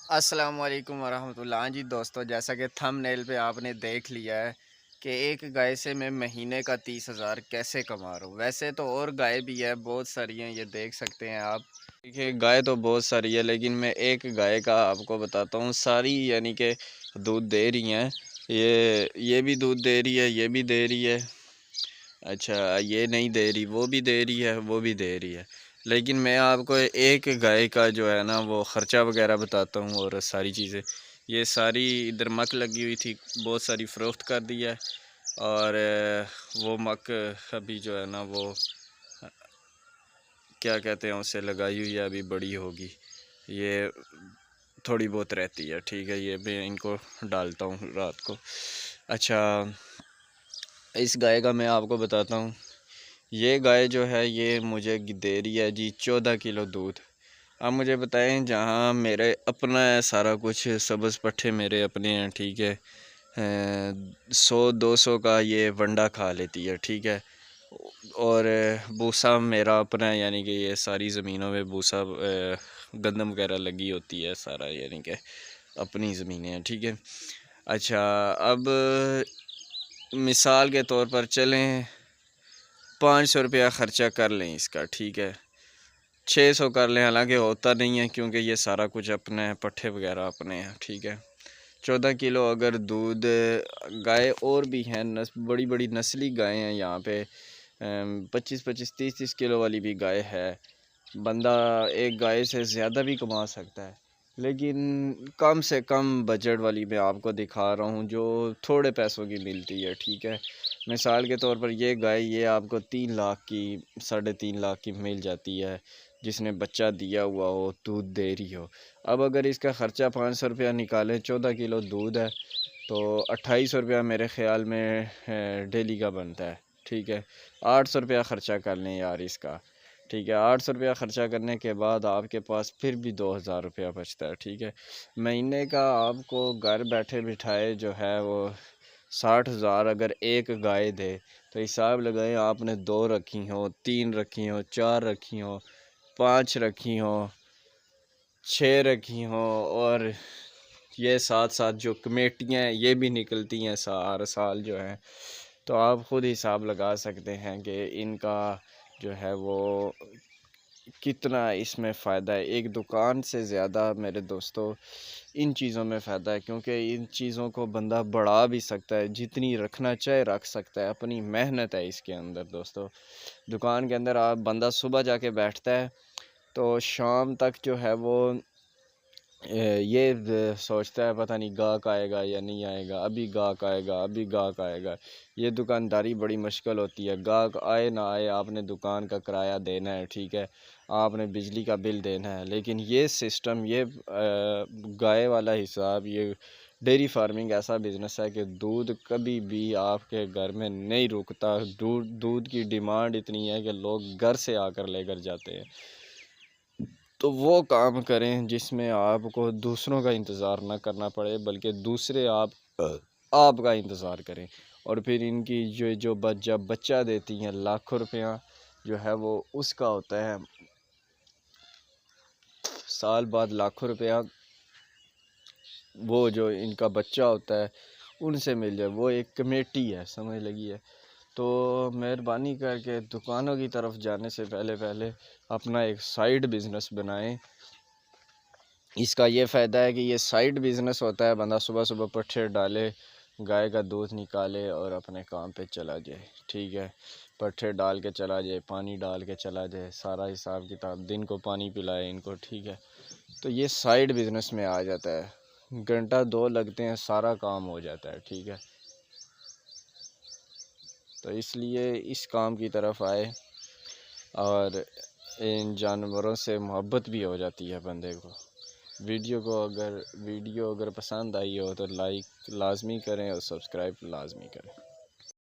अस्सलाम वालेकुम वरहमतुल्लाह। हाँ जी दोस्तों, जैसा कि थंबनेल पे आपने देख लिया है कि एक गाय से मैं महीने का 30,000 कैसे कमा रहा हूँ। वैसे तो और गाय भी है, बहुत सारी हैं, ये देख सकते हैं आप। देखिए गाय तो बहुत सारी है, लेकिन मैं एक गाय का आपको बताता हूँ। सारी यानी कि दूध दे रही हैं। ये भी दूध दे रही है, ये भी दे रही है। अच्छा, ये नहीं दे रही, वो भी दे रही है, वो भी दे रही है। लेकिन मैं आपको एक गाय का जो है ना वो ख़र्चा वगैरह बताता हूँ और सारी चीज़ें। ये सारी इधर मक लगी हुई थी, बहुत सारी फ़रोख्त कर दी है। और वो मक अभी जो है ना वो क्या कहते हैं उसे लगाई हुई है, अभी बड़ी होगी। ये थोड़ी बहुत रहती है, ठीक है। ये मैं इनको डालता हूँ रात को। अच्छा, इस गाय का मैं आपको बताता हूँ। ये गाय जो है ये मुझे दे रही है जी 14 किलो दूध। आप मुझे बताएं, जहाँ मेरे अपना है सारा कुछ, सब्ज़ पट्ठे मेरे अपने हैं, ठीक है। 100-200 का ये वंडा खा लेती है, ठीक है। और भूसा मेरा अपना है, यानी कि ये सारी ज़मीनों में भूसा गंदम वगैरह लगी होती है सारा, यानी कि अपनी ज़मीनें हैं, ठीक है। अच्छा, अब मिसाल के तौर पर चलें, 500 रुपया ख़र्चा कर लें इसका, ठीक है। 600 कर लें, हालांकि होता नहीं है क्योंकि ये सारा कुछ अपने हैं, पट्ठे वगैरह अपने हैं, ठीक है। 14 किलो अगर दूध, गाय और भी हैं, बड़ी बड़ी नस्ली गायें हैं यहाँ पे। 25-25 30-30 किलो वाली भी गाय है। बंदा एक गाय से ज़्यादा भी कमा सकता है, लेकिन कम से कम बजट वाली मैं आपको दिखा रहा हूँ जो थोड़े पैसों की मिलती है, ठीक है। मिसाल के तौर पर ये गाय ये आपको 3 लाख की, 3.5 लाख की मिल जाती है, जिसने बच्चा दिया हुआ हो, दूध दे रही हो। अब अगर इसका ख़र्चा 500 रुपया निकालें, 14 किलो दूध है तो 2800 रुपया मेरे ख़्याल में डेली का बनता है, ठीक है। 800 रुपया ख़र्चा कर लें यार इसका, ठीक है। 800 रुपया ख़र्चा करने के बाद आपके पास फिर भी 2000 रुपया बचता है, ठीक है। महीने का आपको घर बैठे बिठाए जो है वो 60,000 अगर एक गाय दे, तो हिसाब लगाएं, आपने 2 रखी हो, 3 रखी हो, 4 रखी हो, 5 रखी हो, 6 रखी हो, और ये साथ साथ जो कमेटियाँ हैं ये भी निकलती हैं हर साल जो है। तो आप ख़ुद हिसाब लगा सकते हैं कि इनका जो है वो कितना इसमें फ़ायदा है। एक दुकान से ज़्यादा मेरे दोस्तों इन चीज़ों में फ़ायदा है, क्योंकि इन चीज़ों को बंदा बढ़ा भी सकता है, जितनी रखना चाहे रख सकता है। अपनी मेहनत है इसके अंदर दोस्तों। दुकान के अंदर आप बंदा सुबह जाके बैठता है तो शाम तक जो है वो सोचता है पता नहीं गाहक आएगा या नहीं आएगा, अभी गाहक आएगा, अभी गाहक आएगा। ये दुकानदारी बड़ी मुश्किल होती है। गाहक आए ना आए, आपने दुकान का किराया देना है, ठीक है। आपने बिजली का बिल देना है। लेकिन ये सिस्टम, ये गाय वाला हिसाब, ये डेयरी फार्मिंग ऐसा बिज़नेस है कि दूध कभी भी आपके घर में नहीं रुकता। दूध की डिमांड इतनी है कि लोग घर से आकर लेकर जाते हैं। तो वो काम करें जिसमें आपको दूसरों का इंतज़ार ना करना पड़े, बल्कि दूसरे आपका इंतज़ार करें। और फिर इनकी जब बच्चा देती हैं, लाखों रुपया जो है वो उसका होता है, साल बाद लाखों रुपया वो जो इनका बच्चा होता है उनसे मिल जाए। वो एक कमेटी है, समझ लगी है। तो मेहरबानी करके दुकानों की तरफ जाने से पहले अपना एक साइड बिज़नेस बनाएं। इसका ये फ़ायदा है कि ये साइड बिज़नेस होता है, बंदा सुबह सुबह पट्ठे डाले, गाय का दूध निकाले और अपने काम पे चला जाए, ठीक है। पट्ठे डाल के चला जाए, पानी डाल के चला जाए, सारा हिसाब किताब, दिन को पानी पिलाए इनको, ठीक है। तो ये साइड बिज़नेस में आ जाता है। घंटा 2 लगते हैं, सारा काम हो जाता है, ठीक है। तो इसलिए इस काम की तरफ आए, और इन जानवरों से मोहब्बत भी हो जाती है बंदे को। वीडियो अगर पसंद आई हो तो लाइक लाज़मी करें और सब्सक्राइब लाज़मी करें।